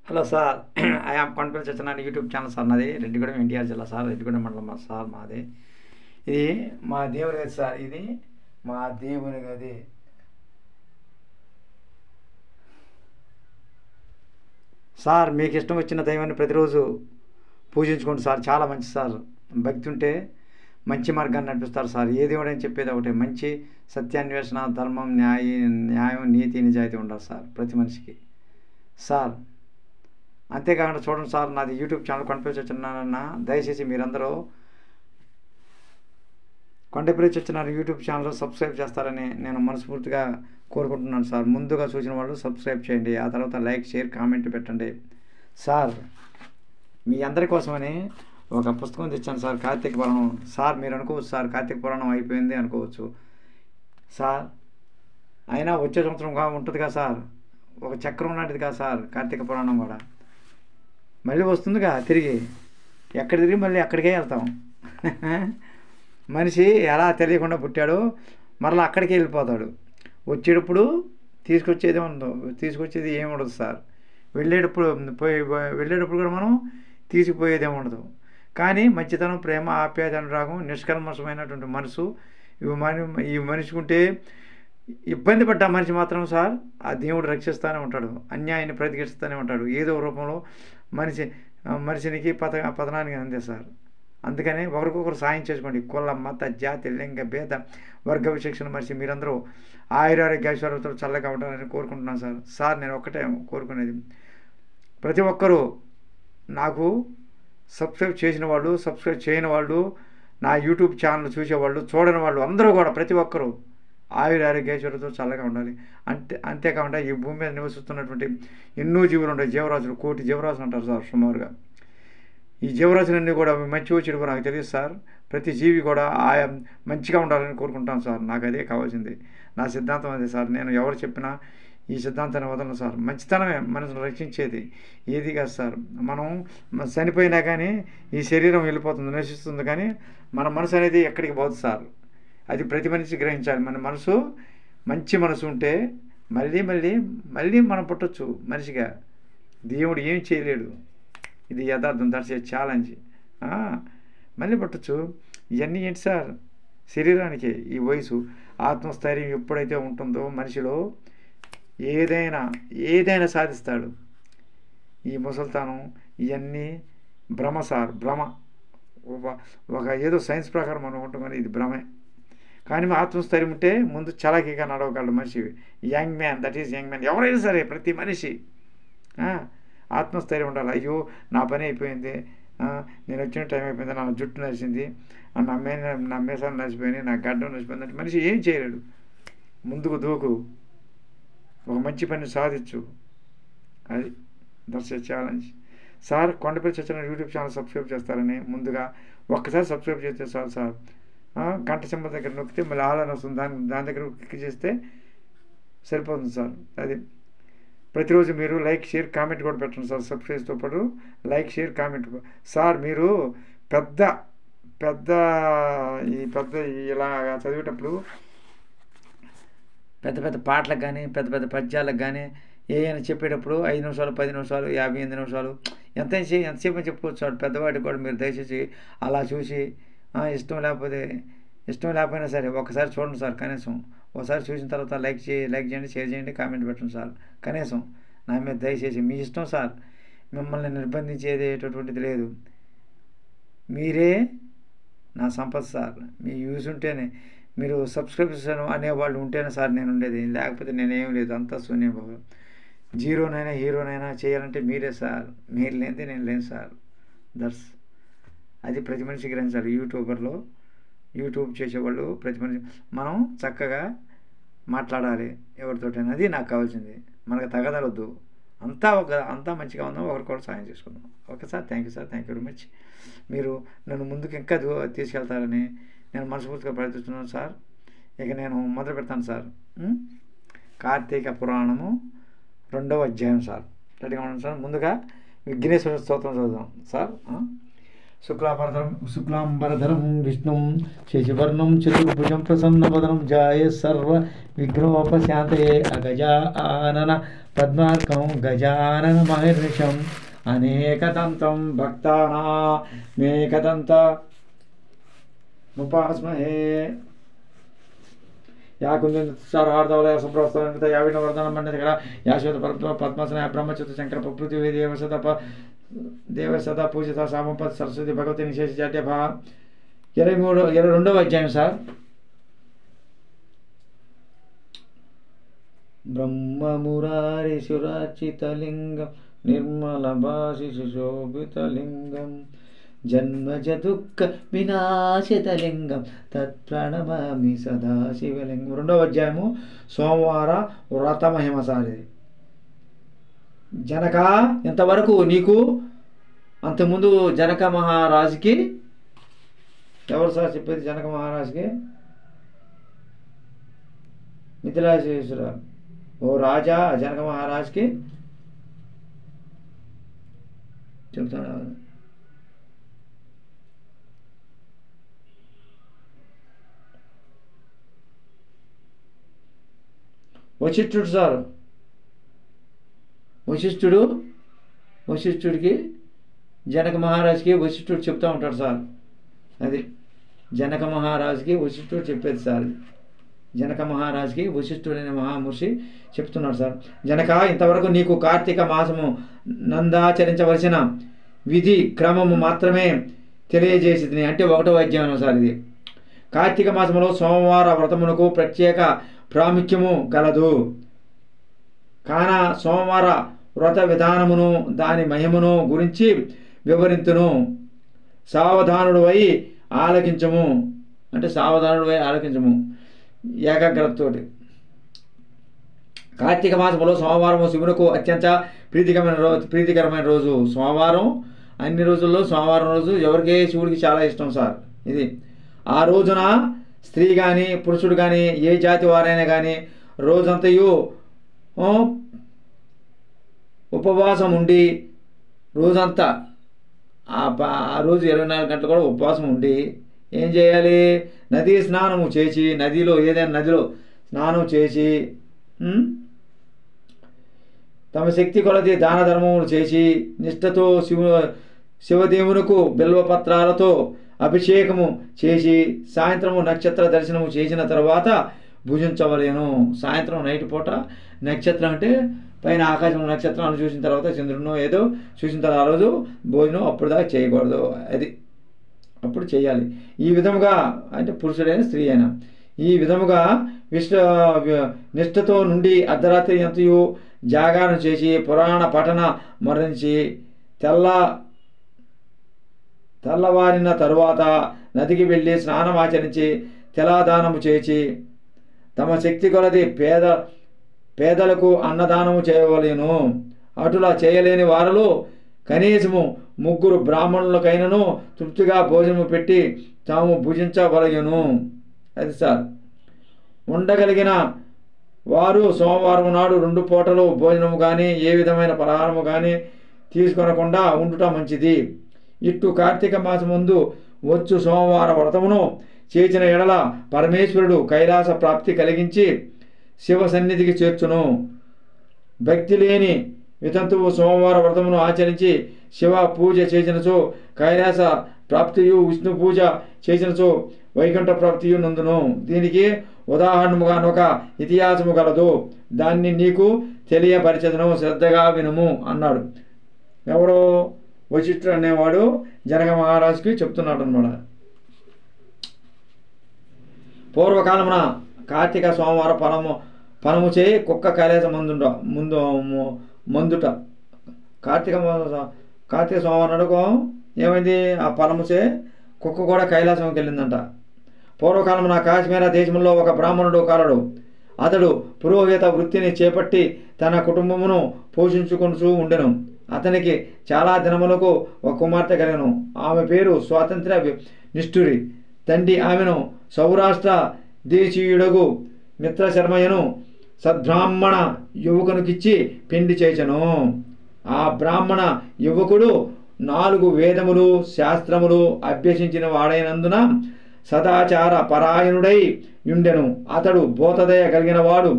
Hello sir. I am Kondapalli Satyanarayana YouTube channel sir నాది. రెడ్డిగూడెం ఎన్టీఆర్ జిల్లా sir. Reddigudem మండలం సార్ మాది. ఇది మా దేవుని గది సార్. ఇది మా దేవుని గది. సార్ మీకు ఇష్టం వచ్చిన దైవాన్ని ప్రతిరోజు పూజించుకోండి సార్. చాలా మంచి సార్. భక్తి ఉంటే మంచి మార్గాన్ని నడిపిస్తారు సార్. ఏ దేవుడు అని చెప్పేది ఒకటే, మంచి సత్యాన్వేషణ, ధర్మం, న్యాయం, నీతి, నిజాయితీ ఉండాలి సార్ ప్రతి మనిషికి సార్. అంతేకాకుండా చూడండి సార్, నాది యూట్యూబ్ ఛానల్ కొండపల్లి సత్యనారాయణ. దయచేసి మీరందరూ Kondapalli Satyanarayana YouTube channel subscribe చేస్తారని నేను మనస్ఫూర్తిగా కోరుకుంటున్నాను సార్. ముందుగా చూసిన వాళ్ళు సబ్స్క్రైబ్ చేయండి, ఆ తర్వాత లైక్, షేర్, కామెంట్ పెట్టండి సార్. మీ అందరి కోసమని ఒక పుస్తకం తెచ్చాను సార్, కార్తీక పురాణం సార్. మీరు అనుకోవచ్చు సార్, కార్తీక పురాణం అయిపోయింది అనుకోవచ్చు సార్. అయినా వచ్చే సంవత్సరం ఉంటుంది కదా సార్, ఒక చక్రం లాంటిది కదా సార్ కార్తీక పురాణం కూడా. మళ్ళీ వస్తుందిగా తిరిగి, ఎక్కడ తిరిగి మళ్ళీ అక్కడికే వెళ్తాం. మనిషి ఎలా తెలియకుండా పుట్టాడో మరలా అక్కడికే వెళ్ళిపోతాడు. వచ్చేటప్పుడు తీసుకొచ్చేది ఏమి ఉండదు సార్. వెళ్ళేటప్పుడు కూడా మనం తీసుకుపోయేది ఏమి ఉండదు. కానీ మంచితనం, ప్రేమ, ఆప్యాయత, అనురాగం, నిష్కల్మషమైనటువంటి మనసు ఈ మనిషికి ఉంటే, ఇబ్బంది పడ్డ మనిషి మాత్రం సార్ ఆ దేవుడు రక్షిస్తూనే ఉంటాడు, అన్యాయాన్ని ప్రతిఘటిస్తూనే ఉంటాడు. ఏదో రూపంలో మనిషినికి పతనానికి అందే సార్. అందుకని ఒకరికొకరు సాయం చేసుకోండి. కుల, మత, జాతి, లింగ భేద, వర్గ విచక్షణ మనిషి మీరందరూ ఆయురారోగ్య ఐశ్వర్యంతో చల్లగా ఉండాలని కోరుకుంటున్నాను సార్. సార్ నేను ఒక్కటే కోరుకునేది, ప్రతి ఒక్కరూ నాకు సబ్స్క్రైబ్ చేసిన వాళ్ళు, సబ్స్క్రైబ్ చేయని వాళ్ళు, నా యూట్యూబ్ ఛానల్ చూసేవాళ్ళు, చూడని వాళ్ళు అందరూ కూడా ప్రతి ఒక్కరూ ఆయురారోగ్యేశ్వరులతో చల్లగా ఉండాలి. అంతేకాకుండా ఈ భూమి మీద నివసిస్తున్నటువంటి ఎన్నో జీవులు ఉంటాయి, జీవరాశులు, 1 కోటి జీవరాశులు అంటారు సార్ సుమారుగా. ఈ జీవరాశులన్నీ కూడా మంచి చెడు నాకు తెలియదు సార్. ప్రతి జీవి కూడా ఆయా మంచిగా ఉండాలని కోరుకుంటాను సార్. నాకు అదే కావాల్సింది, నా సిద్ధాంతం అదే సార్. నేను ఎవరు చెప్పినా ఈ సిద్ధాంతాన్ని వదలను సార్. మంచితనమే మనసును రక్షించేది, ఏది కాదు సార్. మనం చనిపోయినా కానీ ఈ శరీరం వెళ్ళిపోతుంది, నశిస్తుంది, కానీ మన మనసు అనేది ఎక్కడికి పోదు సార్. అది ప్రతి మనిషి గ్రహించాలి. మన మనసు మంచి మనసు ఉంటే మళ్ళీ మళ్ళీ మళ్ళీ మనం పుట్టచ్చు మనిషిగా. దేవుడు ఏం చేయలేడు, ఇది యథార్థం. That's a challenge. మళ్ళీ పుట్టచ్చు. ఇవన్నీ ఏంటి సార్, శరీరానికి ఈ వయసు, ఆత్మస్థైర్యం ఎప్పుడైతే ఉంటుందో మనిషిలో ఏదైనా సాధిస్తాడు. ఈ ముసల్తానం ఇవన్నీ భ్రమ సార్, భ్రమ. ఒక ఏదో సైన్స్ ప్రకారం మనం ఉంటాం కానీ ఇది భ్రమే. కానీ ఆత్మస్థైర్యం ఉంటే ముందు చలాకీగా నడవగలడు మనిషి. Young man, that is young man. ఎవరైనా సరే ప్రతి మనిషి ఆత్మస్థైర్యం ఉండాలి. అయ్యో నా పని అయిపోయింది, నేను వచ్చిన టైం అయిపోయింది, నా జుట్టు నడిచింది, నా మీసాలు నడిచిపోయినాయి, నా గడ్డం నడిచిపోయింది అంటే మనిషి ఏం చేయలేడు. ముందుకు దూకు, ఒక మంచి పని సాధించు. అది that's a challenge sir. Kondapalli Satyanarayana YouTube channel subscribe చేస్తారని ముందుగా ఒక్కసారి సబ్స్క్రైబ్ చేస్తే చాలు సార్. గంట సింబల్ దగ్గర నొక్కితే మళ్ళీ ఆల్ వస్తుంది, దాని దగ్గర క్లిక్ చేస్తే సరిపోతుంది సార్. అది ప్రతిరోజు మీరు లైక్, షేర్, కామెంట్ కూడా పెట్టండి సార్. సబ్స్క్రైబ్తో పాటు లైక్, షేర్, కామెంట్ సార్. మీరు పెద్ద ఇలా చదివేటప్పుడు పెద్ద పాటలకు కానీ పెద్ద పద్యాలకు కానీ ఏమైనా చెప్పేటప్పుడు 5 నిమిషాలు, 10 నిమిషాలు, 58 నిమిషాలు ఎంతసేపు చెప్పుకోవచ్చు సార్. పెద్దవాటికి కూడా మీరు దయచేసి అలా చూసి ఇష్టం లేకపోయినా సరే ఒకసారి చూడండి సార్. కనీసం ఒకసారి చూసిన తర్వాత లైక్ చేయండి, షేర్ చేయండి, కామెంట్ పెట్టండి సార్. కనీసం నా మీద దయచేసి, మీ ఇష్టం సార్. మిమ్మల్ని నిర్బంధించేదేటటువంటిది లేదు. మీరే నా సంపద సార్. మీ యూజ్ ఉంటేనే, మీరు సబ్స్క్రిప్షన్ అనేవాళ్ళు ఉంటేనే సార్ నేను ఉండేది, లేకపోతే నేనేం లేదు. అంతా శూన్యం బాబు. జీరోనైనా హీరోనైనా చేయాలంటే మీరే సార్. మీరు లేనిదే నేను లేను సార్. అది ప్రతి మనిషి గ్రహించాలి. యూట్యూబ్ చేసేవాళ్ళు ప్రతి మనిషి మనం చక్కగా మాట్లాడాలి ఎవరితోటైనా. అది నాకు కావాల్సింది. మనకు తగదలొద్దు. అంతా మంచిగా ఉందాం, ఒకరికొకరు సాయం చేసుకుందాం. Okay sir. Thank you sir. Thank you very much. మీరు నన్ను ముందుకు ఇంకా తీసుకెళ్తారని నేను మనస్ఫూర్తిగా ప్రయత్నిస్తున్నాను సార్. ఇక నేను మొదలు పెడతాను సార్. కార్తీక పురాణము 2వ అధ్యాయం సార్. రెడీగా ఉన్నాను సార్. ముందుగా విఘ్నేశ్వర స్తోత్రం చదువుదాం సార్. శుక్లాంబరధరం విష్ణుం శశివర్ణం చతుర్భుజం ప్రసన్నవదనం జాయ సర్వ విఘ్నోపశాంతయే అగజానన పద్మార్కం గజానన మహర్నిశం అనేకదంతం భక్తానామేకదంత ముపాస్మహే. యా కుంజార్ధవలయ సంప్రవస్త యావిన వర్ధనం మండల యాశ్వత పద్మాసన బ్రహ్మచ్యుత శంకర పృథ్వీ దేవసద పూజిత సామపత్ సరస్వతి భగవతి నిశేష జాట్య 22వ అధ్యాయం సార్. బ్రహ్మమురారిసురార్చితలింగం నిర్మల భాషి సుశోభితలింగం జన్మజ దుఃఖ వినాశితలింగం తత్ప్రణమామి సదాశివలింగం. 2వ అధ్యాయము సోమవార వ్రత మహిమ సార్. ఇది జనక ఇంతవరకు నీకు అంతకుముందు జనక మహారాజుకి ఎవరు సార్ చెప్పేది? జనక మహారాజుకి మిథిలాసేశ్వర ఓ రాజా జనక మహారాజుకి చెప్తాడు. వశిష్ఠుడు సార్, వశిష్ఠుడికి జనక మహారాజుకి వశిష్ఠుడు చెప్తూ ఉంటాడు సార్. అది జనక మహారాజుకి వశిష్ఠుడు చెప్పేది సార్. జనక మహారాజుకి వశిష్ఠుడు అనే మహామహర్షి చెప్తున్నాడు సార్. జనక ఇంతవరకు నీకు కార్తీక మాసము నందాచరించవలసిన విధి క్రమము మాత్రమే తెలియజేసింది. అంటే 1వ అధ్యాయం సార్. ఇది కార్తీక మాసములో సోమవార వ్రతమునకు ప్రత్యేక ప్రాముఖ్యము గలదు. కాన సోమవార వ్రత విధానమును దాని మహిమను గురించి వివరింతును. సావధానుడివై ఆలకించము. అంటే సావధానుడివై ఆలకించము ఏకాగ్రతతోటి. కార్తీక మాసంలో సోమవారం శివునకు అత్యంత ప్రీతికరమైన రోజు. సోమవారం అన్ని రోజుల్లో సోమవారం రోజు ఎవరికి శివుడికి చాలా ఇష్టం సార్. ఇది ఆ రోజున స్త్రీ కానీ పురుషుడు కానీ ఏ జాతి వారైనా కానీ రోజంతయు ఉపవాసం ఉండి రోజంతా ఆ రోజు 24 గంటలు కూడా ఉపవాసం ఉండి ఏం చేయాలి? నదీ స్నానము చేసి, నదిలో ఏదైనా నదిలో స్నానం చేసి తమ శక్తి కొలది దాన ధర్మములు చేసి నిష్ఠతో శివదేవునకు బిల్వపత్రాలతో అభిషేకము చేసి సాయంత్రము నక్షత్ర దర్శనము చేసిన తర్వాత భుజించవలేను. సాయంత్రం నైట్ పూట నక్షత్రం అంటే పైన ఆకాశంలో నక్షత్రాలను చూసిన తర్వాత చంద్రుడినో ఏదో చూసిన తర్వాత ఆ రోజు భోజనం అప్పుడు దాకా చేయకూడదు. అది అప్పుడు చేయాలి. ఈ విధముగా అంటే పురుషుడైనా స్త్రీ అయినా ఈ విధముగా నిష్ఠతో నుండి అర్ధరాత్రి ఎంతయు జాగారం చేసి పురాణ పఠన మరణించి తెల్లవారిన తరువాత నదికి వెళ్ళి స్నానం ఆచరించి తెలాదానము చేసి తమ శక్తి కొలది పేదలకు అన్నదానము చేయవలెను. అటులా చేయలేని వారిలో కనీసము 3 బ్రాహ్మణులకైనను తృప్తిగా భోజనము పెట్టి తాము భుజించవలెను. అది సార్. ఉండగలిగిన వారు సోమవారం నాడు 2 పూటలు భోజనము కానీ ఏ విధమైన పలహారము కానీ తీసుకొనకుండా ఉండుట మంచిది. ఇట్టు కార్తీక మాసం ముందు వచ్చు సోమవార వ్రతమును చేసిన ఎడల పరమేశ్వరుడు కైలాస ప్రాప్తి కలిగించి శివ సన్నిధికి చేర్చును. భక్తి లేని వితంతువు సోమవార వ్రతమును ఆచరించి శివ పూజ చేసినచో కైలాస ప్రాప్తియు, విష్ణు పూజ చేసినచో వైకుంఠ ప్రాప్తియు నందును. దీనికి ఉదాహరణముగా ఒక ఇతిహాసము గలదు. దాన్ని నీకు తెలియపరిచెదను, శ్రద్ధగా వినుము అన్నాడు. ఎవరో వశిష్ఠుడు అనేవాడు జనక మహారాజుకి చెప్తున్నాడు అన్నమాట. పూర్వకాలమున కార్తీక సోమవార ఫలము చేయి కుక్క కైలాస మందుట. కార్తీక సోమవారం నాడు ఏమైంది? ఆ ఫలము చే కుక్క కూడా కైలాసంకి వెళ్ళిందంట. పూర్వకాలమున కాశ్మీర దేశంలో ఒక బ్రాహ్మణుడు కలడు. అతడు పురోహిత వృత్తిని చేపట్టి తన కుటుంబమును పోషించుకుంటూ ఉండెను. అతనికి చాలా దినములకు ఒక కుమార్తె కలిగను. ఆమె పేరు స్వాతంత్ర నిష్ఠురి. తండ్రి ఆమెను సౌరాష్ట్ర దేశీయుడగు మిత్రశర్మయ్యను సద్బ్రాహ్మణ యువకునికిచ్చి పెండి చేచెను. ఆ బ్రాహ్మణ యువకుడు 4 వేదములు శాస్త్రములు అభ్యసించిన వాడైనందున సదాచార పరాయణుడై యుండెను. అతడు బోధదయ కలిగిన వాడు,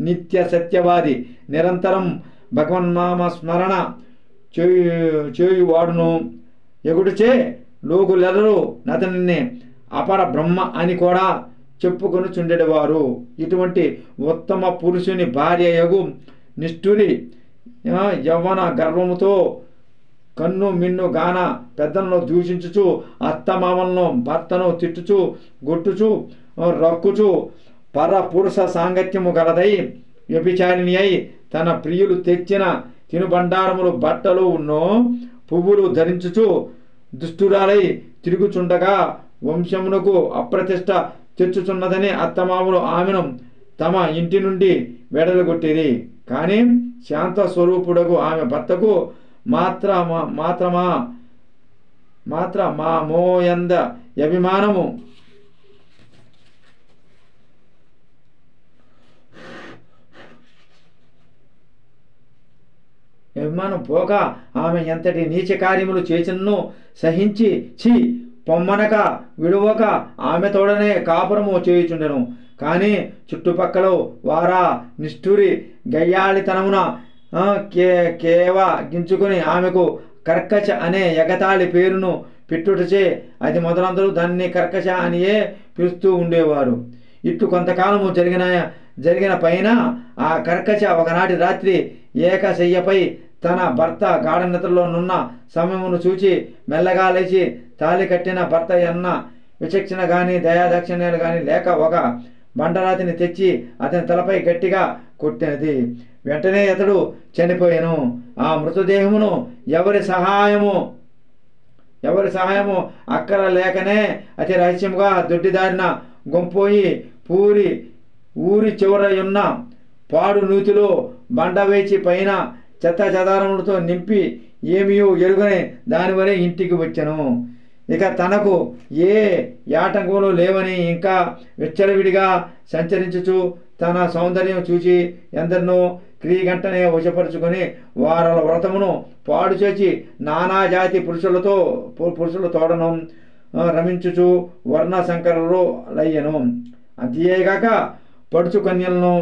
నిత్య సత్యవాది, నిరంతరం భగవన్నామ స్మరణ చేయువాడును. ఎగుడుచే లోకులెల్లరూ నతనిని అపర బ్రహ్మ అని కూడా చెప్పుకొని చుండెడవారు. ఇటువంటి ఉత్తమ పురుషుని భార్యయగు నిష్ఠురి యవ్వన గర్వముతో కన్ను మిన్ను గాన పెద్దలను దూషించుచు అత్తమామలను భర్తను తిట్టుచు గొట్టుచు రక్కుచు పర పురుష సాంగత్యము గలదై వ్యభిచారిణి అయి తన ప్రియులు తెచ్చిన తినుబండారములు బట్టలు పువ్వులు ధరించుచు దుష్టురాలై తిరుగుచుండగా వంశమునకు అప్రతిష్ట తెచ్చుచున్నదని అత్తమామలు ఆమెను తమ ఇంటి నుండి వెడలగొట్టిరి. కానీ శాంత స్వరూపుడకు ఆమె భర్తకు మాత్రమోయంద అభిమానము పోక ఆమె ఎంతటి నీచ కార్యములు చేసినను సహించి పొమ్మనక విడువక ఆమె తోడనే కాపురము చేయుచుండెను. కానీ చుట్టుపక్కల వారా నిష్ఠురి గయ్యాళితనమున కేవ గించుకుని ఆమెకు కర్కశ అనే ఎగతాళి పేరును పెట్టుటచే అది మొదలందరూ దాన్ని కర్కశ అనియే పిలుస్తూ ఉండేవారు. ఇట్లు కొంతకాలము జరిగిన పైన ఆ కర్కశ ఒకనాటి రాత్రి ఏకశయ్యపై తన భర్త గాఢ నిద్రలో నున్న సమయమును చూచి మెల్లగా లేచి తాళి కట్టిన భర్త అన్న విచక్షణ గాని దయాదాక్షిణ్యాలు గాని లేక ఒక బండరాతిని తెచ్చి అతని తలపై గట్టిగా కొట్టినది. వెంటనే అతడు చనిపోయాను. ఆ మృతదేహమును ఎవరి సహాయము అక్కర లేకనే అతి రహస్యముగా దొడ్డిదారిన గొంపోయి ఊరి చివరయున్న పాడు నూతిలో బండ వేచి పైన చెత్త చెదారములతో నింపి ఏమియో ఎరుగని దానివలే ఇంటికి వచ్చెను. ఇక తనకు ఏ ఆటంకములు లేవని ఇంకా విచ్చలవిడిగా సంచరించుచు తన సౌందర్యం చూచి ఎందరినో క్రియగంటనే వశపరుచుకొని వారల వ్రతమును పాడు చేసి నానాజాతి పురుషుల తోడను రమించుచు వర్ణ సంకరులు లయ్యను. అంతేగాక పడుచు కన్యలను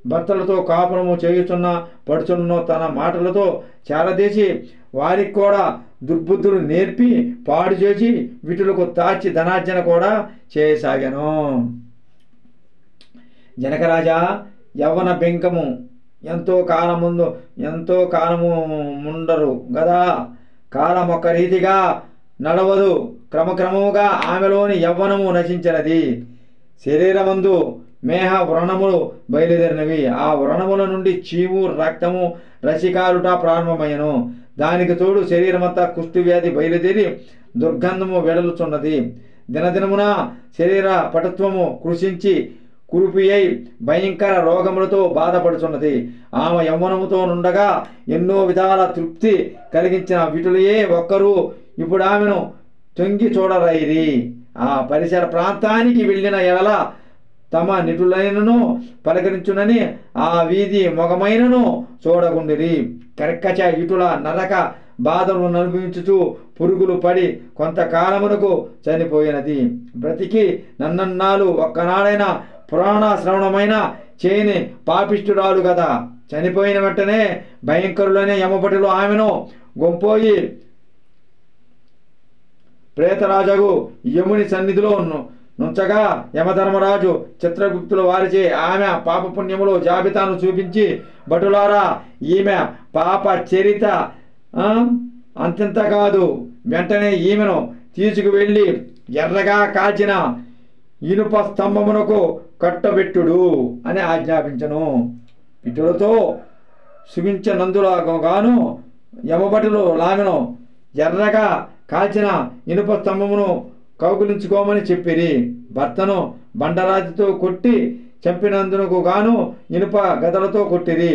భర్తలతో కాపురము చేయుచున్న పడుచులను తన మాటలతో చాలదేసి వారికి కూడా దుర్బుద్ధులు నేర్పి పాడు చేసి వీటులకు తాచి ధనార్జన కూడా చేయసాగాను. జనకరాజా, యవ్వన బెంకము ఎంతో కాలము ముండరు గదా. కాలం ఒక రీతిగా నడవదు. క్రమక్రమముగా ఆమెలోని యవ్వనము నశించినది. శరీరమందు మేహ వ్రణములు బయలుదేరినవి. ఆ వ్రణముల నుండి చీము రక్తము రసికారుట ప్రారంభమయ్యను. దానికి తోడు శరీరమంతా కుష్టి వ్యాధి బయలుదేరి దుర్గంధము వెడలుచున్నది. దినదినమున శరీర పటుత్వము కృషించి కురుపి అయి భయంకర రోగములతో బాధపడుచున్నది. ఆమె యవ్వనముతో నుండగా ఎన్నో విధాల తృప్తి కలిగించిన విటులయే ఒక్కరూ ఇప్పుడు ఆమెను తొంగి చూడరైరి. ఆ పరిసర ప్రాంతానికి వెళ్ళిన ఎడల తమ నిటులైనను పలకరించునని ఆ వీధి మొగమైనను చూడకుండిరి. కర్కచ ఇటుల నరక బాధలను అనుభవించుచు పురుగులు పడి కొంతకాలమునకు చనిపోయినది. బ్రతికి నన్నన్నాళ్ళు ఒక్కనాడైనా పురాణ శ్రవణమైన చేయని పాపిష్టురాలు కదా. చనిపోయిన వెంటనే భయంకరులనే యమపటులు ఆమెను గొంపోయి ప్రేతరాజగు యముని సన్నిధిలో నుంచగా యమధర్మరాజు చిత్రగుప్తుల వారిచే ఆమె పాపపుణ్యములు జాబితాను చూపించి, భటులారా, ఈమె పాప చరిత అంతంత కాదు, వెంటనే ఈమెను తీసుకువెళ్ళి ఎర్రగా కాల్చిన ఇనుప స్తంభమునకు కట్టబెట్టుడు అని ఆజ్ఞాపించను. ఇటులతో సుగించనందులాగాను యమభటులు ఆమెను ఎర్రగా కాల్చిన ఇనుప స్తంభమును కౌగులించుకోమని చెప్పిరి. భర్తను బండరాతితో కొట్టి చంపినందునకు గాను ఇనుప గదలతో కొట్టిరి.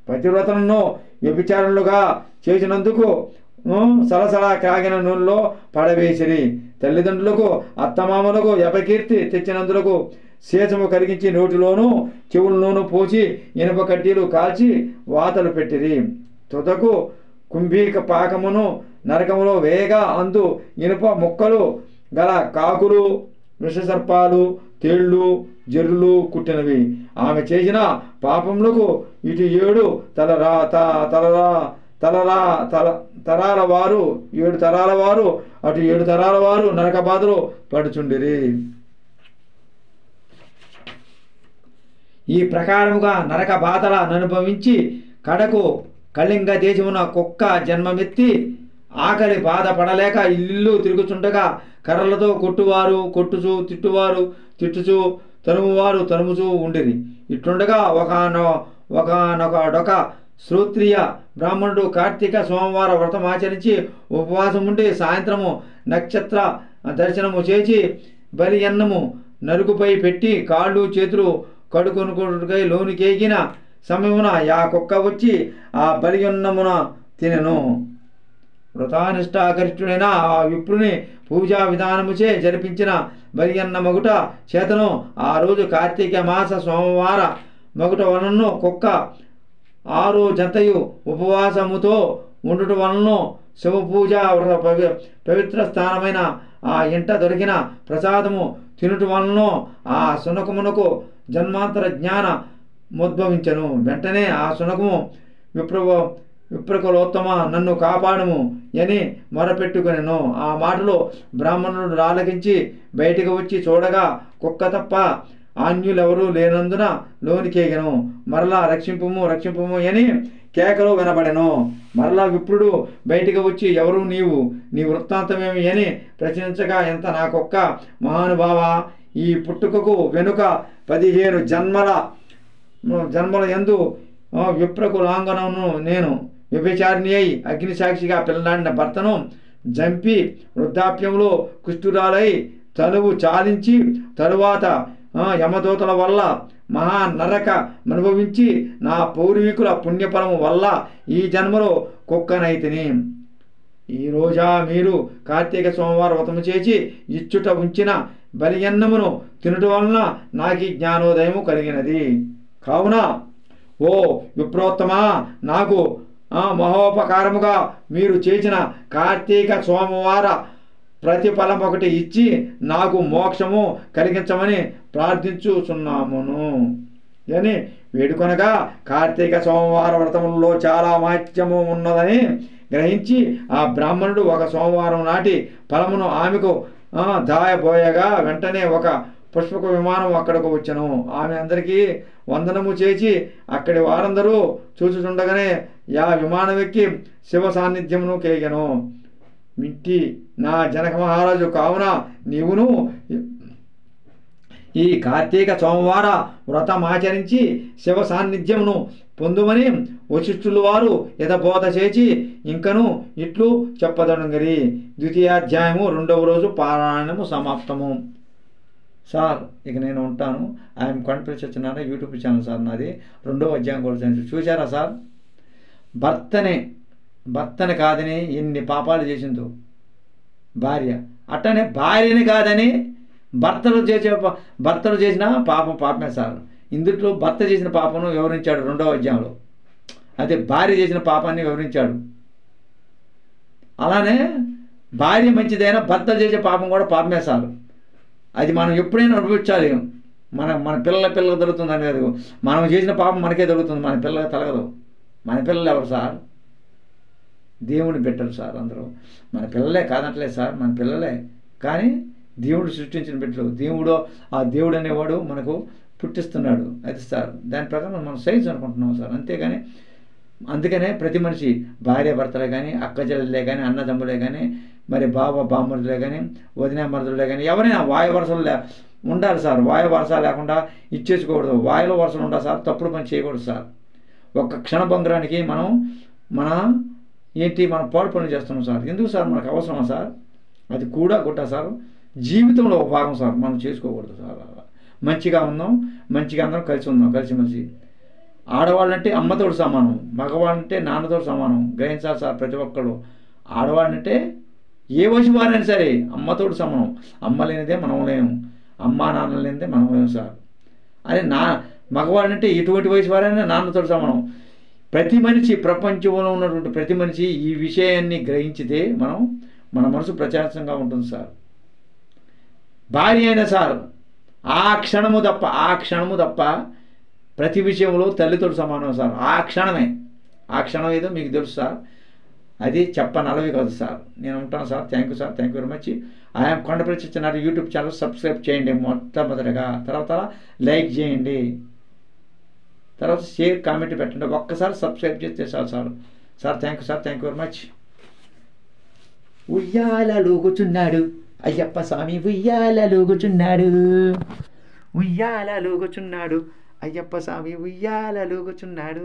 పతివ్రతలను వ్యభిచారులుగా చేసినందుకు సలసలా కాగిన నూనెలో పడవేసిరి. తల్లిదండ్రులకు అత్తమామలకు అపకీర్తి తెచ్చినందులకు శేషము కరిగించి నోటిలోనూ చెవుల్లోనూ పోసి ఇనుప కడ్డీలు కాల్చి వాతలు పెట్టిరి. తుదకు కుంభీక పాకమును నరకములో వేయగా అందు ఇనుప ముక్కలు గల కాకులు విషసర్పాలు తేళ్ళు జర్రులు కుట్టినవి. ఆమె చేసిన పాపములకు ఇటు 7 తరాల వారు 7 తరాల వారు అటు 7 తరాల వారు నరక బాధలు పడుచుండిరి. ఈ ప్రకారముగా నరక బాధల అనుభవించి కడకు కళింగ దేశమున కుక్క జన్మమెత్తి ఆకలి బాధ పడలేక ఇల్లు తిరుగుచుండగా కర్రలతో కొట్టువారు కొట్టుచు తిట్టువారు తిట్టుచు తరుమువారు తరుముచూ ఉండిరి. ఇట్లుండగా ఒకనొక శ్రోత్రియ బ్రాహ్మణుడు కార్తీక సోమవార వ్రతం ఆచరించి ఉపవాసం ఉండి సాయంత్రము నక్షత్ర దర్శనము చేసి బలి అన్నము నరుకుపై పెట్టి కాళ్ళు చేతులు కడుకొనుకొనుకై లోనికేగిన సమయమున ఆ కుక్క వచ్చి ఆ బలి అన్నమున తినెను. వ్రతానిష్టాకరిష్ఠుడైన ఆ విప్రుని పూజా విధానముచే జరిపించిన బలి అన్న మగుట చేతను ఆ రోజు కార్తీక మాస సోమవార మగుట వలన కుక్క 6 జంతయు ఉపవాసముతో ఉండుట వలన శివపూజ పవిత్ర స్థానమైన ఆ ఇంట దొరికిన ప్రసాదము తినుట వలన ఆ శునకమునకు జన్మాంతర జ్ఞాన ఉద్భవించెను. వెంటనే ఆ శునకము విప్రకులోత్తమ నన్ను కాపాడము అని మొరపెట్టుకొనెను. ఆ మాటలో బ్రాహ్మణుడు ఆలకించి బయటికి వచ్చి చూడగా కుక్క తప్ప ఆన్యులెవరూ లేనందున లోనికేగెను. మరలా రక్షింపుము రక్షింపుము అని కేకలు వినబడెను. మరలా విప్రుడు బయటికి వచ్చి ఎవరు నీవు, నీ వృత్తాంతమేమి అని ప్రశ్నించగా, ఎంత నా కుక్క మహానుభావ, ఈ పుట్టుకకు వెనుక 15 జన్మల యందు విప్రకులాంగనను నేను వ్యభిచారిణి అయి అగ్నిసాక్షిగా పిల్లలాడిన భర్తను జంపి వృద్ధాప్యంలో కుష్ఠురాలై తనువు చాలించి తరువాత యమదూతల వల్ల మహానరక అనుభవించి నా పూర్వీకుల పుణ్యఫలము వల్ల ఈ జన్మలో కుక్కనైతిని. ఈ రోజా మీరు కార్తీక సోమవార వ్రతము చేసి ఇచ్చుట ఉంచిన బలి అన్నమును తినుట వలన నాకు జ్ఞానోదయము కలిగినది. కావున ఓ విప్రోత్తమా, నాకు మహోపకారముగా మీరు చేసిన కార్తీక సోమవార ప్రతిఫలం ఒకటి ఇచ్చి నాకు మోక్షము కలిగించమని ప్రార్థించుచున్నామును అని వేడుకొనగా, కార్తీక సోమవార వ్రతములలో చాలా మహత్యము ఉన్నదని గ్రహించి ఆ బ్రాహ్మణుడు ఒక సోమవారం నాటి ఫలమును ఆమెకు దాయబోయగా వెంటనే ఒక పుష్పక విమానం అక్కడకు వచ్చెను. ఆమె అందరికీ వందనము చేసి అక్కడి వారందరూ చూచుచుండగానే ఆ విమానం ఎక్కి శివ సాన్నిధ్యమును కేగెను. మిట్టి నా జనక మహారాజు, కావున నీవును ఈ కార్తీక సోమవార వ్రతమాచరించి శివ సాన్నిధ్యమును పొందుమని వశిష్ఠులు వారు యథబోధ చేసి ఇంకను ఇట్లు చెప్పదొడంగరి. 2వ అధ్యాయము 2వ రోజు పారాయణము సమాప్తము. సార్ ఇక నేను ఉంటాను. I'm Kondapalli Satyanarayana YouTube channel sir నాది. 2వ అధ్యాయం కూడా చూసారా సార్? భర్తని కాదని ఎన్ని పాపాలు చేసిందో భార్య, అట్టనే భార్యని కాదని భర్తలు చేసిన పాపమే సార్. ఇందులో భర్త చేసిన పాపను వివరించాడు 2వ అధ్యాయంలో, అదే భార్య చేసిన పాపాన్ని వివరించాడు. అలానే భార్య మంచిదైనా భర్తలు చేసే పాపం కూడా పాపమే సార్. అది మనం ఎప్పుడైనా అనుభవించాలి. మన పిల్లలకు దొరుకుతుంది అని కాదు, మనం చేసిన పాపం మనకే దొరుకుతుంది, మన పిల్లలకు తలగదు. మన పిల్లలు ఎవరు సార్? దేవుని బిడ్డలు సార్. అందరూ మన పిల్లలే కాదంటలేదు సార్, మన పిల్లలే. కానీ దేవుడు సృష్టించిన బిడ్డలు. ఆ దేవుడు అనేవాడు మనకు పుట్టిస్తున్నాడు. అది సార్, దాని ప్రకారం మనం సైన్స్ అనుకుంటున్నాం సార్. అంతేగాని అందుకనే ప్రతి మనిషి భార్య భర్తలే కానీ, అక్క చెల్లెలే కానీ, అన్నదమ్ములే కానీ, మరి బామ్మరులే కానీ, వదిన మరుదులే కానీ, ఎవరైనా వాయు వరుసలు ఉండాలి సార్. వాయు వరుస లేకుండా ఇచ్చేసుకోకూడదు. వాయులో వరుసలు ఉండాలి సార్. తప్పుడు పని చేయకూడదు సార్. ఒక్క క్షణభంగరానికి మన పాడు పనులు చేస్తున్నాం సార్. ఎందుకు సార్? మనకు అవసరమా సార్? అది కూడా గుట్ట సార్. జీవితంలో ఒక భాగం సార్. మనం చేసుకోకూడదు సార్. మంచిగా ఉందాం, మంచిగా అందరం కలిసి ఉందాం, కలిసిమెలిసి. ఆడవాళ్ళంటే అమ్మతోడు సమానం, మగవాళ్ళంటే నాన్నతోడు సమానం. గ్రహించాలి సార్ ప్రతి ఒక్కళ్ళు. ఆడవాళ్ళంటే ఏ వయసు వారైనా సరే అమ్మతోడు సమానం. అమ్మ లేనిదే మనం లేము, అమ్మా నాన్న లేనిదే మనం లేము సార్. అదే మగవాళ్ళంటే ఎటువంటి వయసు వారైనా నాన్నతోడు సమానం. ప్రతి మనిషి, ప్రపంచంలో ఉన్నటువంటి ప్రతి మనిషి ఈ విషయాన్ని గ్రహించితే మన మనసు ప్రశాంతంగా ఉంటుంది సార్. భార్య అయినా సార్ ఆ క్షణము తప్ప ప్రతి విషయంలో తల్లితో సమానం సార్. ఆ క్షణం ఏదో మీకు తెలుసు సార్. అది చెప్పనలవి కాదు సార్. నేను ఉంటాను sir. Thank you sir. Thank you very much. I'm Kondapalli చిన్నారి యూట్యూబ్ ఛానల్ సబ్స్క్రైబ్ చేయండి మొట్టమొదటిగా. తర్వాత లైక్ చేయండి, తర్వాత షేర్, కామెంట్ పెట్టండి. ఒక్కసారి సబ్స్క్రైబ్ చేస్తే sir. Thank you sir. Thank you very much. ఉయ్యాలలో కూర్చున్నాడు అయ్యప్ప స్వామి, ఉయ్యాలలో కూర్చున్నాడు, ఉయ్యాలలో కూర్చున్నాడు అయ్యప్ప స్వామి, ఉయ్యాలలో కూర్చున్నాడు.